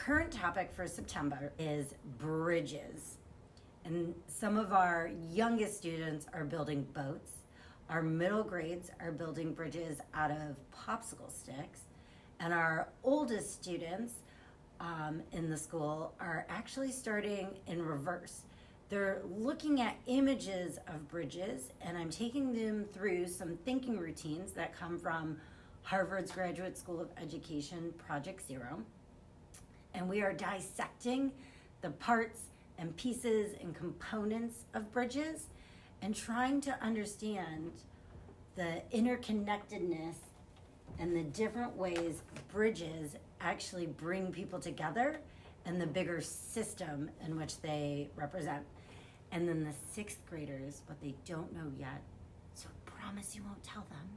current topic for September is bridges. And some of our youngest students are building boats. Our middle grades are building bridges out of popsicle sticks. And our oldest students in the school are actually starting in reverse. They're looking at images of bridges, and I'm taking them through some thinking routines that come from Harvard's Graduate School of Education Project Zero. And we are dissecting the parts and pieces and components of bridges and trying to understand the interconnectedness and the different ways bridges actually bring people together and the bigger system in which they represent. And then the sixth graders, what they don't know yet, so promise you won't tell them,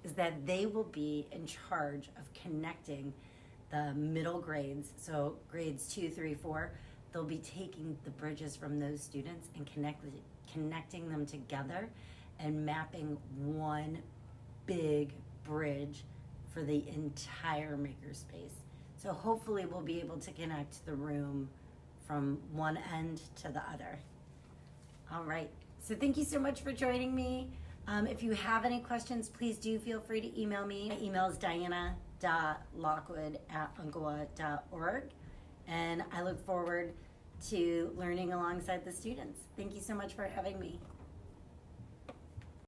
is that they will be in charge of connecting the middle grades. So grades 2, 3, 4, they'll be taking the bridges from those students and connecting them together and mapping one big bridge for the entire Makerspace. So hopefully we'll be able to connect the room from one end to the other. All right, so thank you so much for joining me. If you have any questions, please do feel free to email me. My email is diana.lockwood@uncwa.org, and I look forward to learning alongside the students. Thank you so much for having me.